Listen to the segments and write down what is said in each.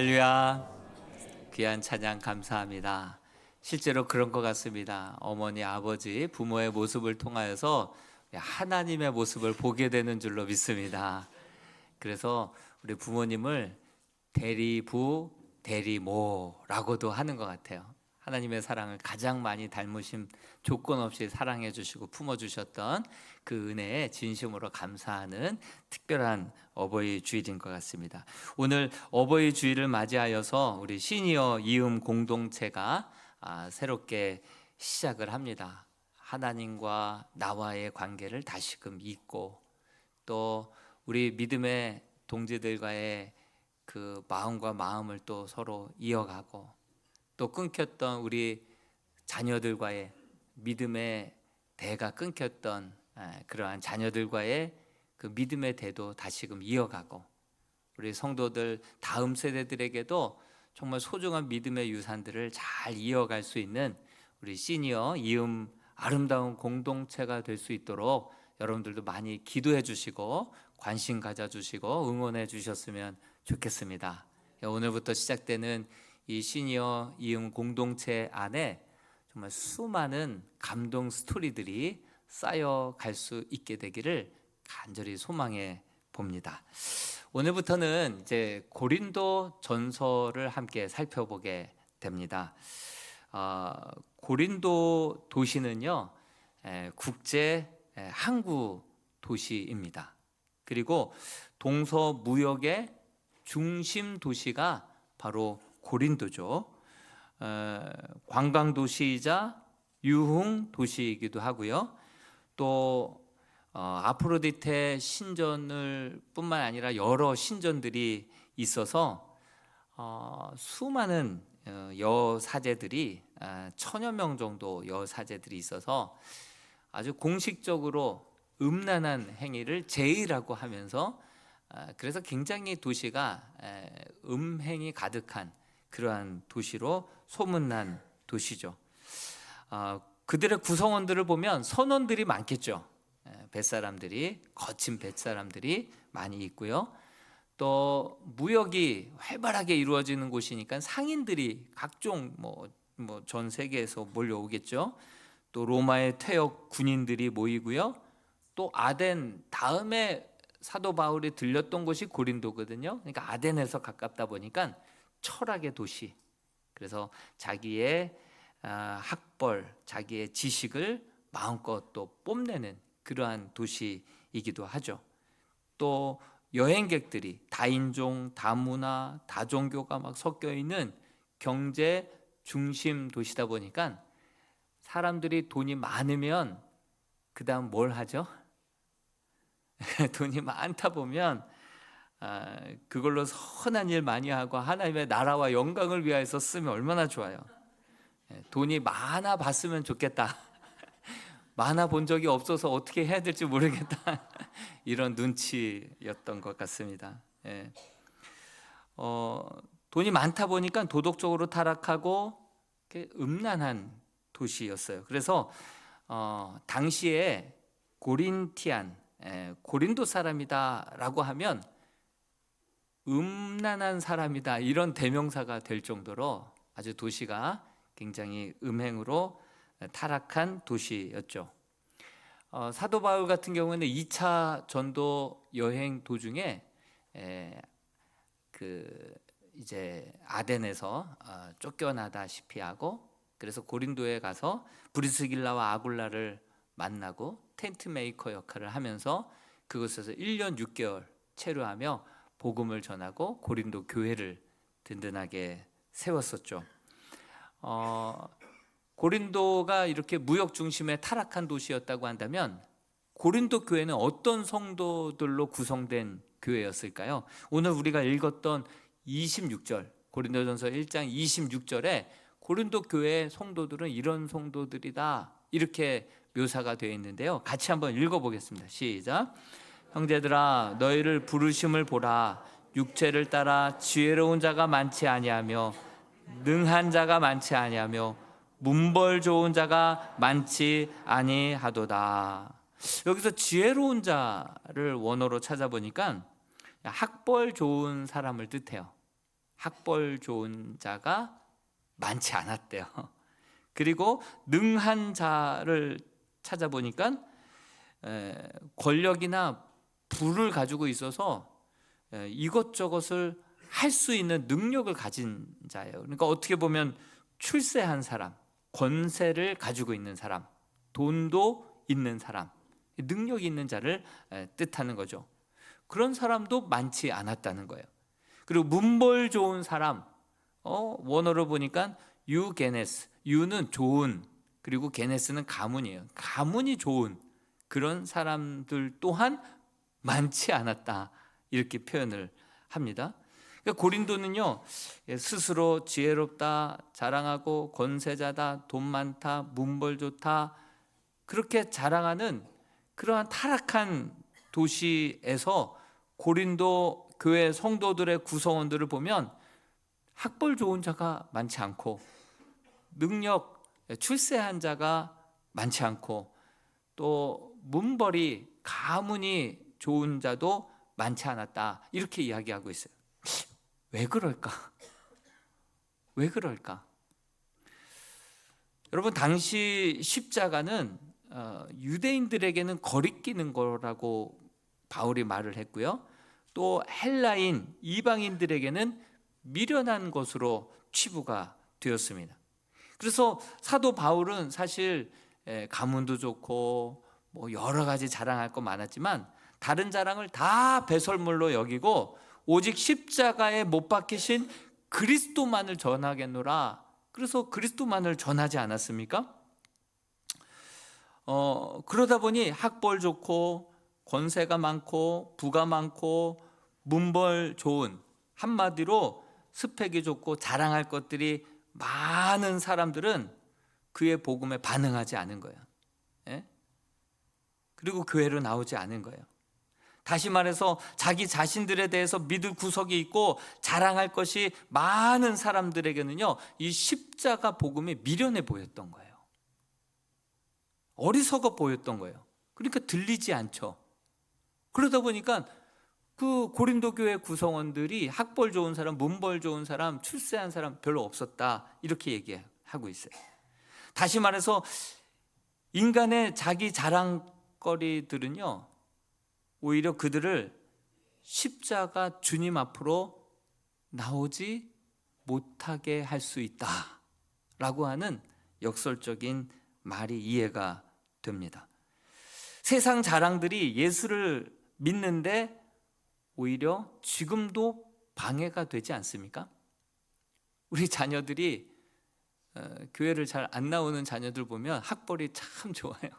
할렐루야. 귀한 찬양 감사합니다. 실제로 그런 것 같습니다. 어머니, 아버지, 부모의 모습을 통하여서 하나님의 모습을 보게 되는 줄로 믿습니다. 그래서 우리 부모님을 대리부, 대리모라고도 하는 것 같아요. 하나님의 사랑을 가장 많이 닮으신, 조건 없이 사랑해 주시고 품어 주셨던 그 은혜에 진심으로 감사하는 특별한 어버이 주일인 것 같습니다. 오늘 어버이 주일을 맞이하여서 우리 시니어 이음 공동체가 새롭게 시작을 합니다. 하나님과 나와의 관계를 다시금 잇고, 또 우리 믿음의 동지들과의 그 마음과 마음을 또 서로 이어가고, 또 끊겼던 우리 자녀들과의 믿음의 대가 끊겼던 그러한 자녀들과의 그 믿음의 대도 다시금 이어가고, 우리 성도들 다음 세대들에게도 정말 소중한 믿음의 유산들을 잘 이어갈 수 있는 우리 시니어 이음 아름다운 공동체가 될 수 있도록 여러분들도 많이 기도해 주시고 관심 가져 주시고 응원해 주셨으면 좋겠습니다. 오늘부터 시작되는 이 시니어 이음 공동체 안에 정말 수많은 감동 스토리들이 쌓여갈 수 있게 되기를 간절히 소망해 봅니다. 오늘부터는 이제 고린도 전서를 함께 살펴보게 됩니다. 고린도 도시는요, 국제 항구 도시입니다. 그리고 동서 무역의 중심 도시가 바로 고린도죠. 관광 도시이자 유흥 도시이기도 하고요. 또 아프로디테 신전을 뿐만 아니라 여러 신전들이 있어서 수많은 여사제들이 1000여 명 정도 여사제들이 있어서 아주 공식적으로 음란한 행위를 제의라고 하면서, 그래서 굉장히 도시가 음행이 가득한 그러한 도시로 소문난 도시죠. 그들의 구성원들을 보면 선원들이 많겠죠. 뱃사람들이, 거친 뱃사람들이 많이 있고요. 또 무역이 활발하게 이루어지는 곳이니까 상인들이 각종 전 세계에서 몰려오겠죠. 또 로마의 퇴역 군인들이 모이고요. 또 아덴 다음에 사도 바울이 들렸던 곳이 고린도거든요. 그러니까 아덴에서 가깝다 보니까 철학의 도시. 그래서 자기의 학벌, 자기의 지식을 마음껏 또 뽐내는 그러한 도시이기도 하죠. 또 여행객들이 다인종, 다문화, 다종교가 막 섞여 있는 경제 중심 도시다 보니까 사람들이 돈이 많으면 그 다음 뭘 하죠? 돈이 많다 보면 그걸로 선한 일 많이 하고 하나님의 나라와 영광을 위하여서 쓰면 얼마나 좋아요. 돈이 많아 봤으면 좋겠다. 많아 본 적이 없어서 어떻게 해야 될지 모르겠다. 이런 눈치였던 것 같습니다. 돈이 많다 보니까 도덕적으로 타락하고 음란한 도시였어요. 그래서 당시에 고린티안, 고린도 사람이다라고 하면 음란한 사람이다, 이런 대명사가 될 정도로 아주 도시가 굉장히 음행으로 타락한 도시였죠. 사도 바울 같은 경우에는 2차 전도 여행 도중에 이제 아덴에서 쫓겨나다시피 하고, 그래서 고린도에 가서 브리스길라와 아굴라를 만나고 텐트 메이커 역할을 하면서 그곳에서 1년 6개월 체류하며 복음을 전하고 고린도 교회를 든든하게 세웠었죠. 고린도가 이렇게 무역 중심의 타락한 도시였다고 한다면 고린도 교회는 어떤 성도들로 구성된 교회였을까요? 오늘 우리가 읽었던 26절, 고린도전서 1장 26절에 고린도 교회의 성도들은 이런 성도들이다, 이렇게 묘사가 되어 있는데요. 같이 한번 읽어보겠습니다. 시작. 형제들아, 너희를 부르심을 보라. 육체를 따라 지혜로운 자가 많지 아니하며 능한 자가 많지 아니하며 문벌 좋은 자가 많지 아니하도다. 여기서 지혜로운 자를 원어로 찾아보니까 학벌 좋은 사람을 뜻해요. 학벌 좋은 자가 많지 않았대요. 그리고 능한 자를 찾아보니까 권력이나 부를 가지고 있어서 이것저것을 할 수 있는 능력을 가진 자예요. 그러니까 어떻게 보면 출세한 사람, 권세를 가지고 있는 사람, 돈도 있는 사람, 능력이 있는 자를 뜻하는 거죠. 그런 사람도 많지 않았다는 거예요. 그리고 문벌 좋은 사람, 원어로 보니까 유게네스, 유는 좋은, 그리고 게네스는 가문이에요. 가문이 좋은 그런 사람들 또한 많지 않았다, 이렇게 표현을 합니다. 그러니까 고린도는요, 스스로 지혜롭다, 자랑하고 권세자다, 돈 많다, 문벌 좋다, 그렇게 자랑하는 그러한 타락한 도시에서 고린도 교회 성도들의 구성원들을 보면 학벌 좋은 자가 많지 않고 능력, 출세한 자가 많지 않고 또 문벌이, 가문이 좋은 자도 많지 않았다, 이렇게 이야기하고 있어요. 왜 그럴까? 왜 그럴까? 여러분, 당시 십자가는 유대인들에게는 거리끼는 거라고 바울이 말을 했고요, 또 헬라인, 이방인들에게는 미련한 것으로 치부가 되었습니다. 그래서 사도 바울은 사실 가문도 좋고 뭐 여러 가지 자랑할 거 많았지만 다른 자랑을 다 배설물로 여기고 오직 십자가에 못 박히신 그리스도만을 전하겠노라, 그래서 그리스도만을 전하지 않았습니까? 그러다 보니 학벌 좋고 권세가 많고 부가 많고 문벌 좋은, 한마디로 스펙이 좋고 자랑할 것들이 많은 사람들은 그의 복음에 반응하지 않은 거예요. 예? 그리고 교회로 나오지 않은 거예요. 다시 말해서 자기 자신들에 대해서 믿을 구석이 있고 자랑할 것이 많은 사람들에게는요, 이 십자가 복음이 미련해 보였던 거예요. 어리석어 보였던 거예요. 그러니까 들리지 않죠. 그러다 보니까 그 고린도 교회 구성원들이 학벌 좋은 사람, 문벌 좋은 사람, 출세한 사람 별로 없었다, 이렇게 얘기하고 있어요. 다시 말해서 인간의 자기 자랑거리들은요, 오히려 그들을 십자가 주님 앞으로 나오지 못하게 할 수 있다라고 하는 역설적인 말이 이해가 됩니다. 세상 자랑들이 예수를 믿는데 오히려 지금도 방해가 되지 않습니까? 우리 자녀들이 교회를 잘 안 나오는 자녀들 보면 학벌이 참 좋아요.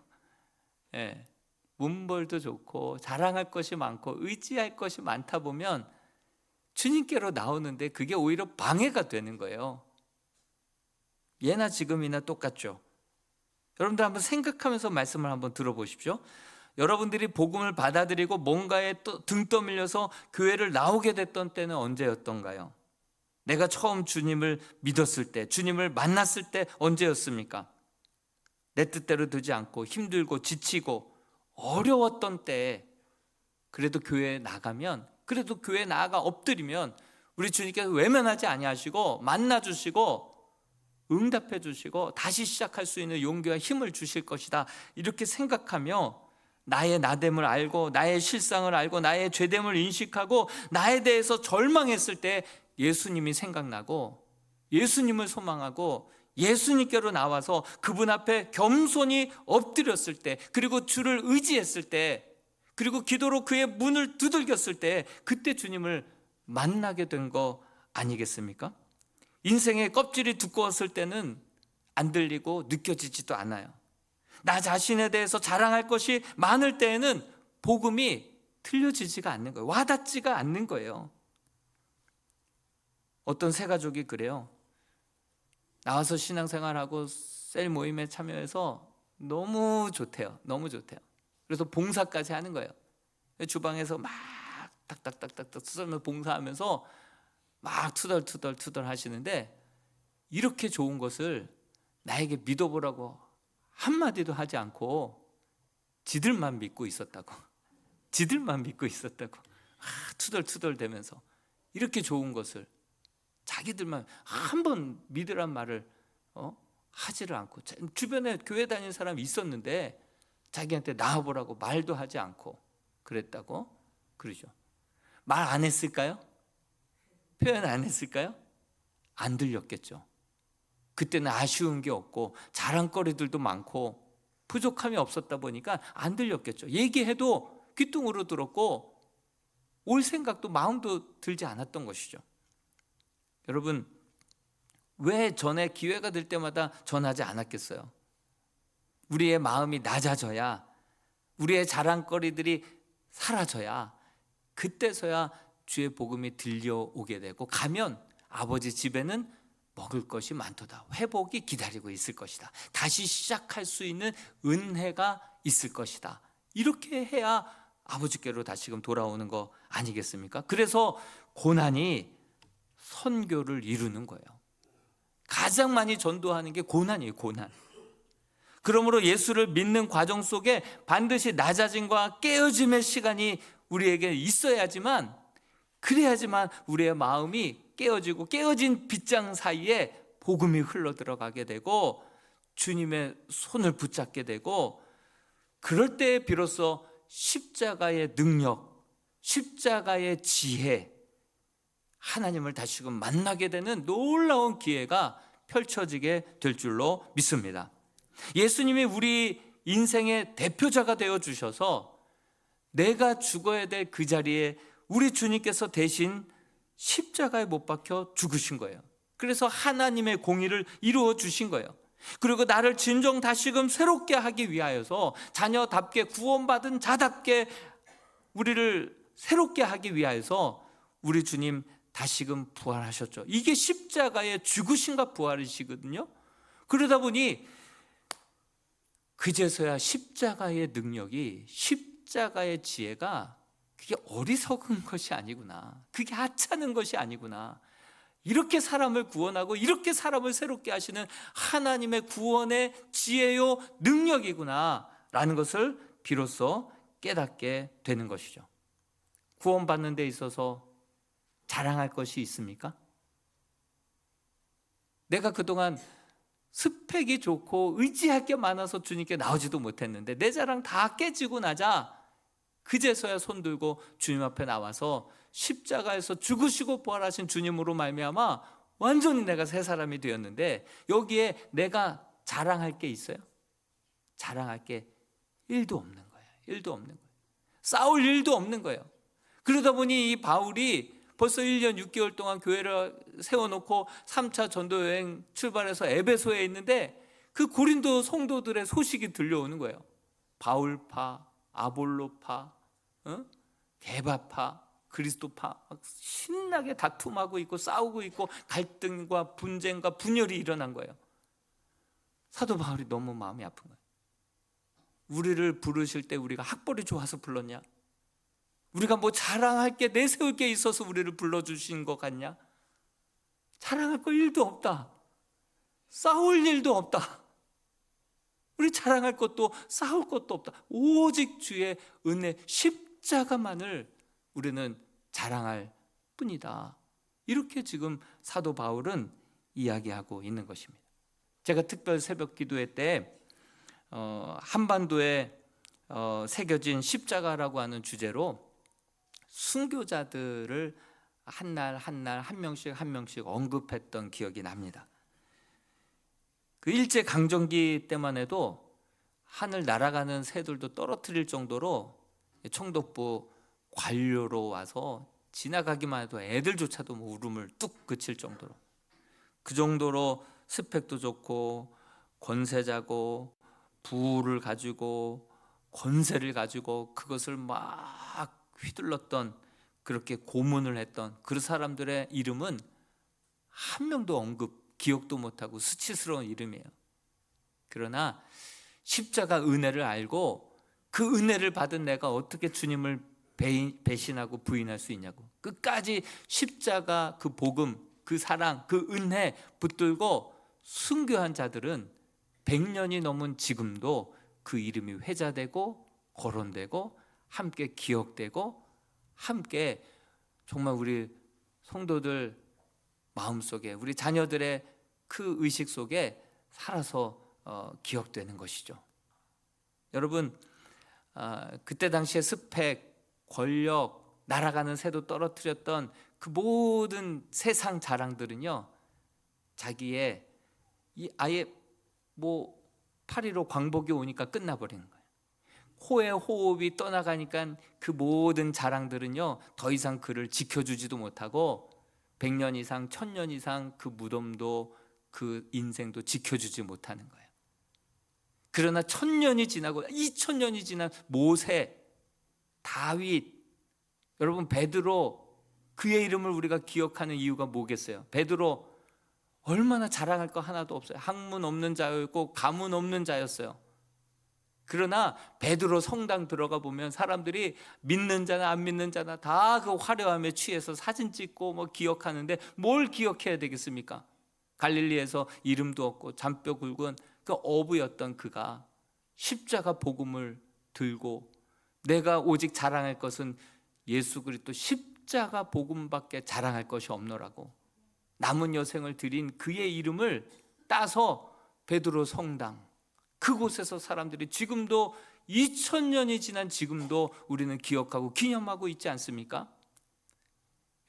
예, 문벌도 좋고 자랑할 것이 많고 의지할 것이 많다 보면 주님께로 나오는데 그게 오히려 방해가 되는 거예요. 예나 지금이나 똑같죠. 여러분들 한번 생각하면서 말씀을 한번 들어보십시오. 여러분들이 복음을 받아들이고 뭔가에 등 떠밀려서 교회를 나오게 됐던 때는 언제였던가요? 내가 처음 주님을 믿었을 때, 주님을 만났을 때 언제였습니까? 내 뜻대로 되지 않고 힘들고 지치고 어려웠던 때에 그래도 교회에 나가면, 그래도 교회에 나아가 엎드리면 우리 주님께서 외면하지 아니하시고 만나주시고 응답해 주시고 다시 시작할 수 있는 용기와 힘을 주실 것이다, 이렇게 생각하며 나의 나됨을 알고 나의 실상을 알고 나의 죄됨을 인식하고 나에 대해서 절망했을 때 예수님이 생각나고 예수님을 소망하고 예수님께로 나와서 그분 앞에 겸손히 엎드렸을 때, 그리고 주를 의지했을 때, 그리고 기도로 그의 문을 두들겼을 때, 그때 주님을 만나게 된 거 아니겠습니까? 인생의 껍질이 두꺼웠을 때는 안 들리고 느껴지지도 않아요. 나 자신에 대해서 자랑할 것이 많을 때에는 복음이 들려지지가 않는 거예요. 와닿지가 않는 거예요. 어떤 새 가족이 그래요. 나와서 신앙생활하고 셀 모임에 참여해서 너무 좋대요. 너무 좋대요. 그래서 봉사까지 하는 거예요. 주방에서 막 딱딱딱딱 썰면서 봉사하면서 막 투덜투덜 하시는데, 이렇게 좋은 것을 나에게 믿어보라고 한마디도 하지 않고 지들만 믿고 있었다고. 지들만 믿고 있었다고. 투덜투덜 대면서 이렇게 좋은 것을 자기들만 한 번 믿으란 말을 하지를 않고, 주변에 교회 다니는 사람이 있었는데 자기한테 나와보라고 말도 하지 않고 그랬다고 그러죠. 말 안 했을까요? 표현 안 했을까요? 안 들렸겠죠. 그때는 아쉬운 게 없고 자랑거리들도 많고 부족함이 없었다 보니까 안 들렸겠죠. 얘기해도 귀뚱으로 들었고 올 생각도 마음도 들지 않았던 것이죠. 여러분, 왜 전에 기회가 될 때마다 전하지 않았겠어요? 우리의 마음이 낮아져야, 우리의 자랑거리들이 사라져야, 그때서야 주의 복음이 들려오게 되고, 가면 아버지 집에는 먹을 것이 많도다, 회복이 기다리고 있을 것이다, 다시 시작할 수 있는 은혜가 있을 것이다, 이렇게 해야 아버지께로 다시금 돌아오는 거 아니겠습니까? 그래서 고난이 선교를 이루는 거예요. 가장 많이 전도하는 게 고난이에요. 고난. 그러므로 예수를 믿는 과정 속에 반드시 낮아짐과 깨어짐의 시간이 우리에게 있어야지만, 그래야지만 우리의 마음이 깨어지고 깨어진 빗장 사이에 복음이 흘러 들어가게 되고 주님의 손을 붙잡게 되고, 그럴 때 비로소 십자가의 능력, 십자가의 지혜, 하나님을 다시금 만나게 되는 놀라운 기회가 펼쳐지게 될 줄로 믿습니다. 예수님이 우리 인생의 대표자가 되어 주셔서 내가 죽어야 될 그 자리에 우리 주님께서 대신 십자가에 못 박혀 죽으신 거예요. 그래서 하나님의 공의를 이루어 주신 거예요. 그리고 나를 진정 다시금 새롭게 하기 위하여서, 자녀답게 구원받은 자답게 우리를 새롭게 하기 위하여서 우리 주님 다시금 부활하셨죠. 이게 십자가의 죽으심과 부활이시거든요. 그러다 보니 그제서야 십자가의 능력이, 십자가의 지혜가 그게 어리석은 것이 아니구나, 그게 하찮은 것이 아니구나, 이렇게 사람을 구원하고 이렇게 사람을 새롭게 하시는 하나님의 구원의 지혜요 능력이구나 라는 것을 비로소 깨닫게 되는 것이죠. 구원받는 데 있어서 자랑할 것이 있습니까? 내가 그동안 스펙이 좋고 의지할 게 많아서 주님께 나오지도 못했는데 내 자랑 다 깨지고 나자 그제서야 손들고 주님 앞에 나와서 십자가에서 죽으시고 부활하신 주님으로 말미암아 완전히 내가 새 사람이 되었는데, 여기에 내가 자랑할 게 있어요? 자랑할 게 1도 없는 거예요. 1도 없는 거예요. 싸울 일도 없는 거예요. 그러다 보니 이 바울이 벌써 1년 6개월 동안 교회를 세워놓고 3차 전도여행 출발해서 에베소에 있는데 그 고린도 성도들의 소식이 들려오는 거예요. 바울파, 아볼로파, 게바파, 그리스도파 신나게 다툼하고 있고 싸우고 있고 갈등과 분쟁과 분열이 일어난 거예요. 사도 바울이 너무 마음이 아픈 거예요. 우리를 부르실 때 우리가 학벌이 좋아서 불렀냐? 우리가 뭐 자랑할 게, 내세울 게 있어서 우리를 불러주신 것 같냐? 자랑할 거 일도 없다. 싸울 일도 없다. 우리 자랑할 것도 싸울 것도 없다. 오직 주의 은혜 십자가만을 우리는 자랑할 뿐이다. 이렇게 지금 사도 바울은 이야기하고 있는 것입니다. 제가 특별 새벽 기도회 때 한반도에 새겨진 십자가라고 하는 주제로 순교자들을 한 날 한 명씩 언급했던 기억이 납니다. 그 일제 강점기 때만 해도 하늘 날아가는 새들도 떨어뜨릴 정도로 총독부 관료로 와서 지나가기만 해도 애들조차도 뭐 울음을 뚝 그칠 정도로, 그 정도로 스펙도 좋고 권세자고 부를 가지고 권세를 가지고 그것을 막 휘둘렀던, 그렇게 고문을 했던 그 사람들의 이름은 한 명도 기억도 못하고 수치스러운 이름이에요. 그러나 십자가 은혜를 알고 그 은혜를 받은 내가 어떻게 주님을 배신하고 부인할 수 있냐고, 끝까지 십자가 그 복음, 그 사랑, 그 은혜 붙들고 순교한 자들은 100년이 넘은 지금도 그 이름이 회자되고 거론되고 함께 기억되고 함께 정말 우리 성도들 마음속에, 우리 자녀들의 그 의식 속에 살아서 기억되는 것이죠. 여러분, 그때 당시에 스펙, 권력, 날아가는 새도 떨어뜨렸던 그 모든 세상 자랑들은요, 자기의 아예 파리로 광복이 오니까 끝나버리는 거예요. 호의 호흡이 떠나가니까 그 모든 자랑들은요, 더 이상 그를 지켜주지도 못하고 100년 이상, 1000년 이상 그 무덤도 그 인생도 지켜주지 못하는 거예요. 그러나 1000년이 지나고 2000년이 지난 모세, 다윗, 여러분 베드로, 그의 이름을 우리가 기억하는 이유가 뭐겠어요? 베드로 얼마나 자랑할 거 하나도 없어요. 학문 없는 자였고 가문 없는 자였어요. 그러나 베드로 성당 들어가 보면 사람들이 믿는 자나 안 믿는 자나 다 그 화려함에 취해서 사진 찍고 기억하는데 뭘 기억해야 되겠습니까? 갈릴리에서 이름도 없고 잔뼈 굵은 그 어부였던 그가 십자가 복음을 들고, 내가 오직 자랑할 것은 예수 그리스도 십자가 복음밖에 자랑할 것이 없노라고 남은 여생을 드린 그의 이름을 따서 베드로 성당, 그곳에서 사람들이 지금도 2000년이 지난 지금도 우리는 기억하고 기념하고 있지 않습니까?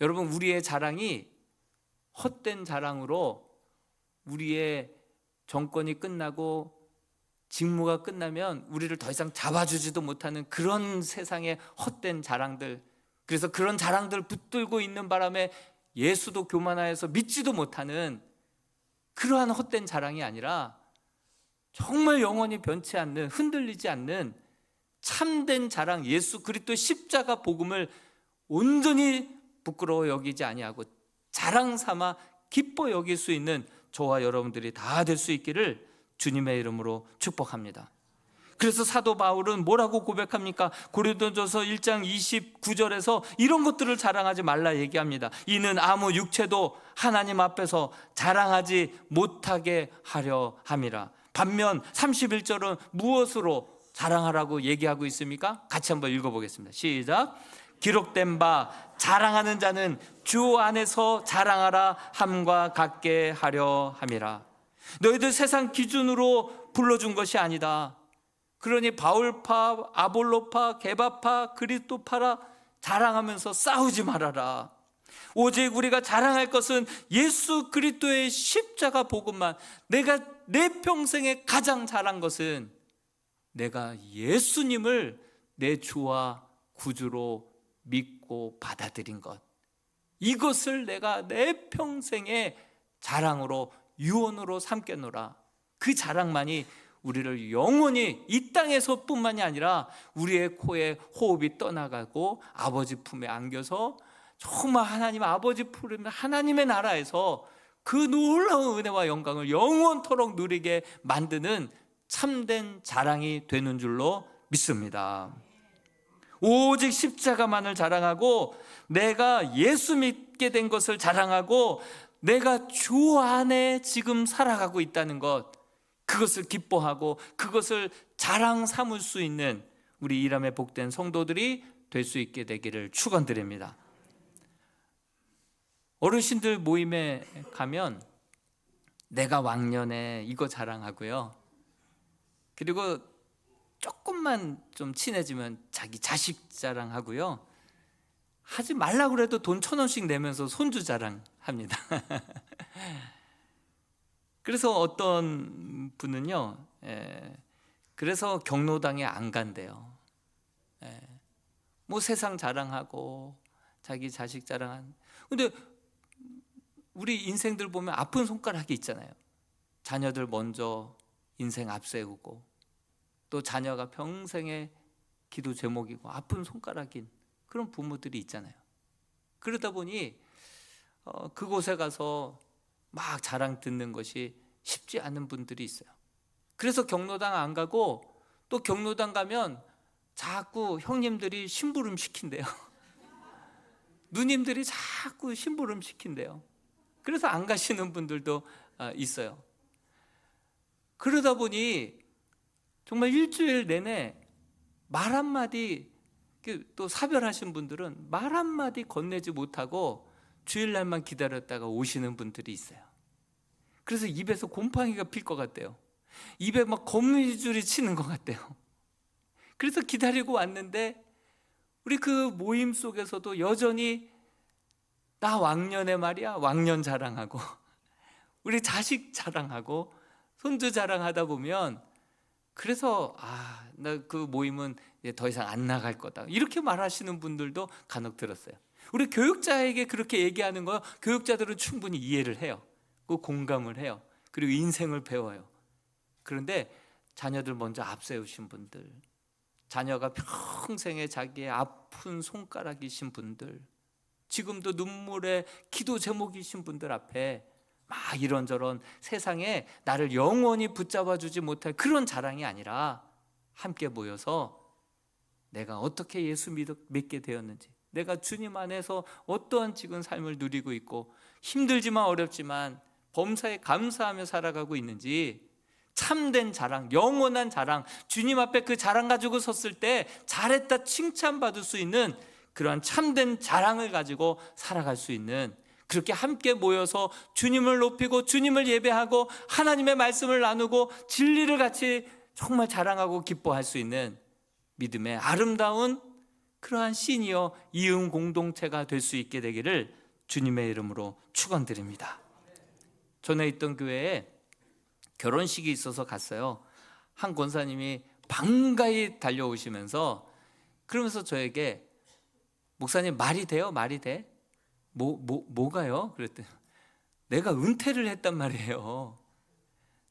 여러분, 우리의 자랑이 헛된 자랑으로 우리의 정권이 끝나고 직무가 끝나면 우리를 더 이상 잡아주지도 못하는 그런 세상의 헛된 자랑들, 그래서 그런 자랑들 붙들고 있는 바람에 예수도 교만하여서 믿지도 못하는 그러한 헛된 자랑이 아니라 정말 영원히 변치 않는, 흔들리지 않는 참된 자랑, 예수 그리스도의 십자가 복음을 온전히 부끄러워 여기지 아니하고 자랑 삼아 기뻐 여길 수 있는 저와 여러분들이 다 될 수 있기를 주님의 이름으로 축복합니다. 그래서 사도 바울은 뭐라고 고백합니까? 고린도전서 1장 29절에서 이런 것들을 자랑하지 말라 얘기합니다. 이는 아무 육체도 하나님 앞에서 자랑하지 못하게 하려 함이라. 반면 31절은 무엇으로 자랑하라고 얘기하고 있습니까? 같이 한번 읽어보겠습니다. 시작. 기록된 바 자랑하는 자는 주 안에서 자랑하라 함과 같게 하려 함이라. 너희들 세상 기준으로 불러준 것이 아니다. 그러니 바울파, 아볼로파, 게바파, 그리스도파라 자랑하면서 싸우지 말아라. 오직 우리가 자랑할 것은 예수 그리스도의 십자가 복음만. 내가 내 평생에 가장 잘한 것은 내가 예수님을 내 주와 구주로 믿고 받아들인 것, 이것을 내가 내 평생의 자랑으로 유언으로 삼겠노라. 그 자랑만이 우리를 영원히 이 땅에서 뿐만이 아니라 우리의 코에 호흡이 떠나가고 아버지 품에 안겨서 정말 하나님 아버지 품에 하나님의 나라에서 그 놀라운 은혜와 영광을 영원토록 누리게 만드는 참된 자랑이 되는 줄로 믿습니다. 오직 십자가만을 자랑하고 내가 예수 믿게 된 것을 자랑하고 내가 주 안에 지금 살아가고 있다는 것, 그것을 기뻐하고 그것을 자랑 삼을 수 있는 우리 이람의 복된 성도들이 될 수 있게 되기를 축원드립니다. 어르신들 모임에 가면 내가 왕년에 이거 자랑하고요, 그리고 조금만 좀 친해지면 자기 자식 자랑하고요, 하지 말라고 그래도 돈 1,000원씩 내면서 손주 자랑합니다. 그래서 어떤 분은요, 그래서 경로당에 안 간대요. 뭐 세상 자랑하고 자기 자식 자랑한. 근데 우리 인생들 보면 아픈 손가락이 있잖아요. 자녀들 먼저 인생 앞세우고 또 자녀가 평생의 기도 제목이고 아픈 손가락인 그런 부모들이 있잖아요. 그러다 보니 그곳에 가서 막 자랑 듣는 것이 쉽지 않은 분들이 있어요. 그래서 경로당 안 가고, 또 경로당 가면 자꾸 형님들이 심부름 시킨대요. 누님들이 자꾸 심부름 시킨대요. 그래서 안 가시는 분들도 있어요. 그러다 보니 정말 일주일 내내 말 한마디, 또 사별하신 분들은 말 한마디 건네지 못하고 주일날만 기다렸다가 오시는 분들이 있어요. 그래서 입에서 곰팡이가 필 것 같대요. 입에 막 거미줄이 치는 것 같대요. 그래서 기다리고 왔는데 우리 그 모임 속에서도 여전히 나 왕년에 말이야 왕년 자랑하고 우리 자식 자랑하고 손주 자랑하다 보면 그래서 나 그 모임은 이제 더 이상 안 나갈 거다 이렇게 말하시는 분들도 간혹 들었어요. 우리 교육자에게 그렇게 얘기하는 거 교육자들은 충분히 이해를 해요. 그 공감을 해요. 그리고 인생을 배워요. 그런데 자녀들 먼저 앞세우신 분들, 자녀가 평생에 자기의 아픈 손가락이신 분들, 지금도 눈물의 기도 제목이신 분들 앞에 막 이런저런 세상에 나를 영원히 붙잡아 주지 못할 그런 자랑이 아니라 함께 모여서 내가 어떻게 예수 믿게 되었는지, 내가 주님 안에서 어떠한 지금 삶을 누리고 있고 힘들지만 어렵지만 범사에 감사하며 살아가고 있는지 참된 자랑, 영원한 자랑, 주님 앞에 그 자랑 가지고 섰을 때 잘했다 칭찬받을 수 있는 그러한 참된 자랑을 가지고 살아갈 수 있는, 그렇게 함께 모여서 주님을 높이고 주님을 예배하고 하나님의 말씀을 나누고 진리를 같이 정말 자랑하고 기뻐할 수 있는 믿음의 아름다운 그러한 시니어 이음 공동체가 될 수 있게 되기를 주님의 이름으로 축원드립니다. 전에 있던 교회에 결혼식이 있어서 갔어요. 한 권사님이 반가이 달려오시면서 그러면서 저에게 목사님 말이 돼요? 말이 돼? 뭐가요? 그랬더니 내가 은퇴를 했단 말이에요.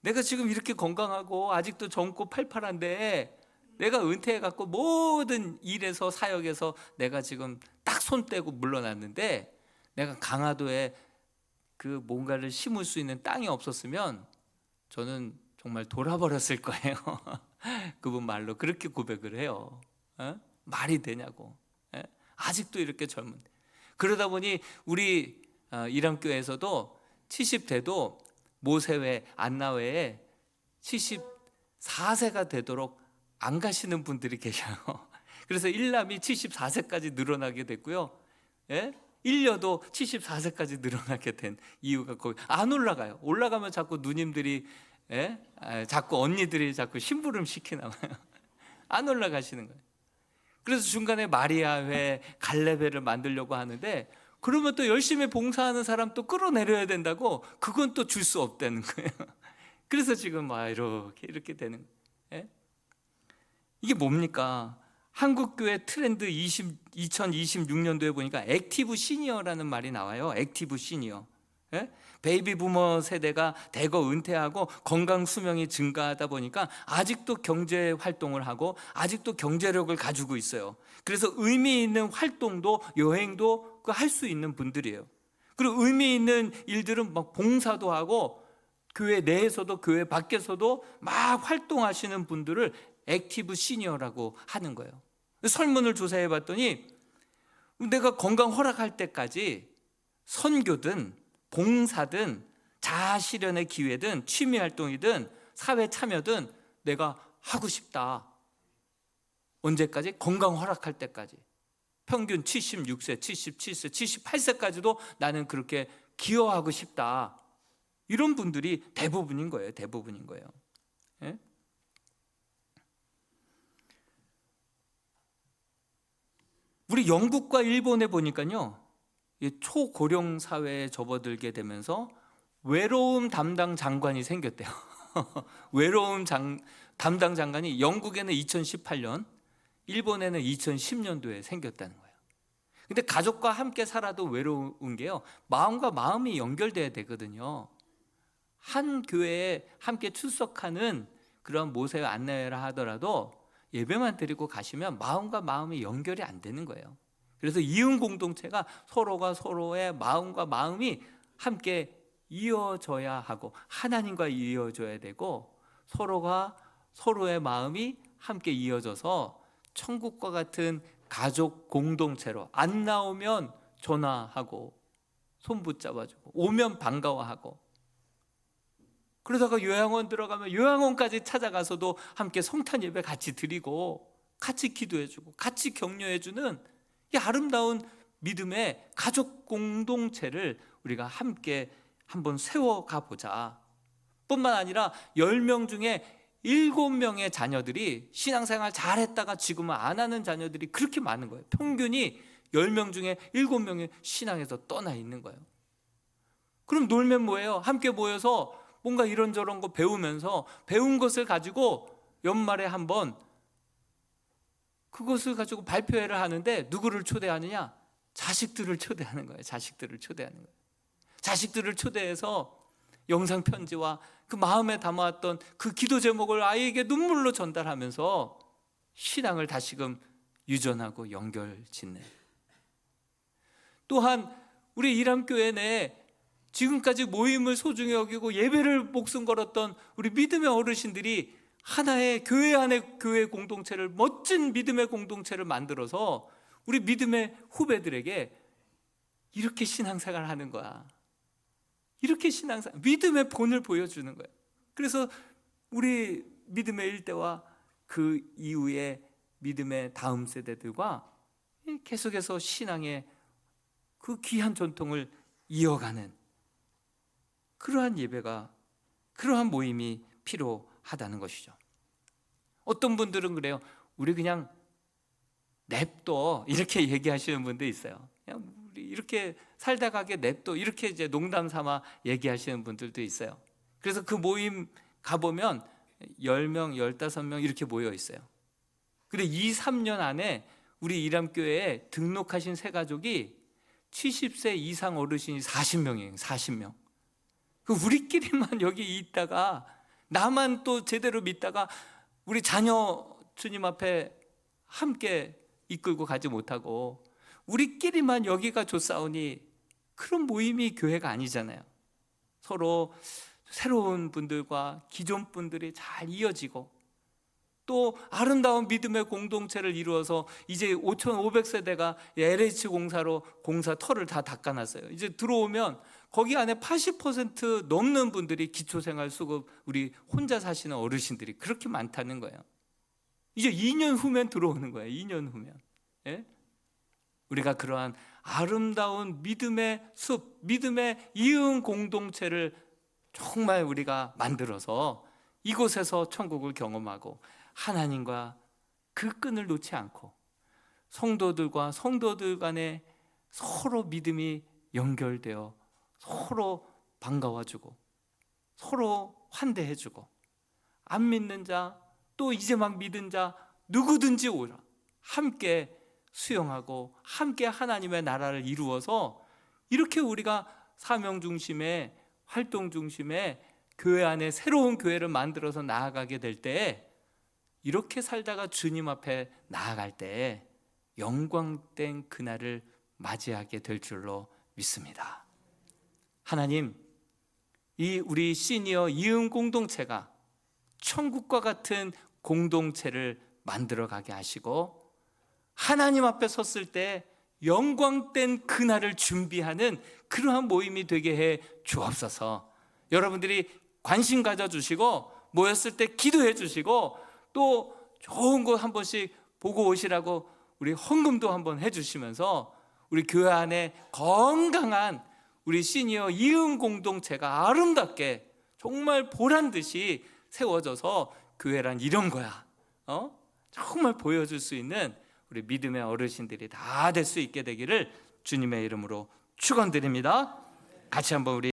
내가 지금 이렇게 건강하고 아직도 젊고 팔팔한데 내가 은퇴해갖고 모든 일에서 사역에서 내가 지금 딱 손 떼고 물러났는데 내가 강화도에 그 뭔가를 심을 수 있는 땅이 없었으면 저는 정말 돌아버렸을 거예요. 그분 말로 그렇게 고백을 해요. 말이 되냐고. 아직도 이렇게 젊은데. 그러다 보니 우리 이랑교회에서도 70대도 모세회, 안나회에 74세가 되도록 안 가시는 분들이 계셔요. 그래서 일남이 74세까지 늘어나게 됐고요. 일녀도 74세까지 늘어나게 된 이유가 거기 안 올라가요. 올라가면 자꾸 누님들이 자꾸 언니들이 자꾸 심부름 시키나 봐요. 안 올라가시는 거예요. 그래서 중간에 마리아회, 갈렙회를 만들려고 하는데 그러면 또 열심히 봉사하는 사람 또 끌어내려야 된다고 그건 또 줄 수 없다는 거예요. 그래서 지금 이렇게 되는 거예요. 이게 뭡니까? 한국교회 트렌드 2026년도에 보니까 액티브 시니어라는 말이 나와요. 액티브 시니어. 베이비 부머 세대가 대거 은퇴하고 건강 수명이 증가하다 보니까 아직도 경제 활동을 하고 아직도 경제력을 가지고 있어요. 그래서 의미 있는 활동도 여행도 할 수 있는 분들이에요. 그리고 의미 있는 일들은 막 봉사도 하고 교회 내에서도 교회 밖에서도 막 활동하시는 분들을 액티브 시니어라고 하는 거예요. 설문을 조사해 봤더니 내가 건강 허락할 때까지 선교든 봉사든 자아실현의 기회든 취미활동이든 사회 참여든 내가 하고 싶다. 언제까지? 건강 허락할 때까지. 평균 76세, 77세, 78세까지도 나는 그렇게 기여하고 싶다. 이런 분들이 대부분인 거예요. 대부분인 거예요. 우리 영국과 일본에 보니까요, 초고령 사회에 접어들게 되면서 외로움 담당 장관이 생겼대요. 외로움 담당 장관이 영국에는 2018년, 일본에는 2010년도에 생겼다는 거예요. 근데 가족과 함께 살아도 외로운 게요, 마음과 마음이 연결돼야 되거든요. 한 교회에 함께 출석하는 그런 모세와 안내회라 하더라도 예배만 드리고 가시면 마음과 마음이 연결이 안 되는 거예요. 그래서 이음 공동체가 서로가 서로의 마음과 마음이 함께 이어져야 하고 하나님과 이어져야 되고 서로가 서로의 마음이 함께 이어져서 천국과 같은 가족 공동체로 안 나오면 전화하고 손 붙잡아주고 오면 반가워하고 그러다가 요양원 들어가면 요양원까지 찾아가서도 함께 성탄 예배 같이 드리고 같이 기도해주고 같이 격려해주는 이 아름다운 믿음의 가족 공동체를 우리가 함께 한번 세워가 보자. 뿐만 아니라 10명 중에 7명의 자녀들이 신앙생활 잘했다가 지금은 안 하는 자녀들이 그렇게 많은 거예요. 평균이 10명 중에 7명이 신앙에서 떠나 있는 거예요. 그럼 놀면 뭐예요? 함께 모여서 뭔가 이런저런 거 배우면서 배운 것을 가지고 연말에 한번 그것을 가지고 발표회를 하는데 누구를 초대하느냐? 자식들을 초대하는 거예요. 자식들을 초대하는 거예요. 자식들을 초대해서 영상 편지와 그 마음에 담아왔던 그 기도 제목을 아이에게 눈물로 전달하면서 신앙을 다시금 유전하고 연결 짓는. 또한 우리 이람교회 내에 지금까지 모임을 소중히 여기고 예배를 목숨 걸었던 우리 믿음의 어르신들이 하나의 교회 안에 교회 공동체를, 멋진 믿음의 공동체를 만들어서 우리 믿음의 후배들에게 이렇게 신앙생활을 하는 거야. 이렇게 신앙생활, 믿음의 본을 보여주는 거예요. 그래서 우리 믿음의 일대와 그 이후에 믿음의 다음 세대들과 계속해서 신앙의 그 귀한 전통을 이어가는 그러한 예배가, 그러한 모임이 필요하다는 것이죠. 어떤 분들은 그래요. 우리 그냥 냅둬, 이렇게 얘기하시는 분도 있어요. 그냥 우리 이렇게 살다 가게 냅둬, 이렇게 이제 농담 삼아 얘기하시는 분들도 있어요. 그래서 그 모임 가보면 10명, 15명 이렇게 모여 있어요. 근데 2, 3년 안에 우리 이람교회에 등록하신 새 가족이 70세 이상 어르신이 40명이에요. 40명. 우리끼리만 여기 있다가 나만 또 제대로 믿다가 우리 자녀 주님 앞에 함께 이끌고 가지 못하고 우리끼리만 여기가 좋사오니 그런 모임이 교회가 아니잖아요. 서로 새로운 분들과 기존 분들이 잘 이어지고 또 아름다운 믿음의 공동체를 이루어서 이제 5,500세대가 LH 공사로 공사 터를 다 닦아놨어요. 이제 들어오면 거기 안에 80% 넘는 분들이 기초생활수급, 우리 혼자 사시는 어르신들이 그렇게 많다는 거예요. 이제 2년 후면 들어오는 거예요. 2년 후면. 예? 우리가 그러한 아름다운 믿음의 숲, 믿음의 이응 공동체를 정말 우리가 만들어서 이곳에서 천국을 경험하고 하나님과 그 끈을 놓지 않고 성도들과 성도들 간에 서로 믿음이 연결되어 서로 반가워주고 서로 환대해주고 안 믿는 자, 또 이제 막 믿은 자 누구든지 오라, 함께 수용하고 함께 하나님의 나라를 이루어서 이렇게 우리가 사명 중심의 활동 중심의 교회 안에 새로운 교회를 만들어서 나아가게 될 때, 이렇게 살다가 주님 앞에 나아갈 때 영광된 그날을 맞이하게 될 줄로 믿습니다. 하나님, 이 우리 시니어 이응 공동체가 천국과 같은 공동체를 만들어가게 하시고 하나님 앞에 섰을 때 영광된 그날을 준비하는 그러한 모임이 되게 해 주옵소서. 여러분들이 관심 가져주시고 모였을 때 기도해 주시고 또 좋은 곳 한 번씩 보고 오시라고 우리 헌금도 한번 해주시면서 우리 교회 안에 건강한 우리 시니어 이응 공동체가 아름답게 정말 보란듯이 세워져서 교회란 이런 거야, 정말 보여줄 수 있는 우리 믿음의 어르신들이 다 될 수 있게 되기를 주님의 이름으로 축원드립니다. 같이 한번 우리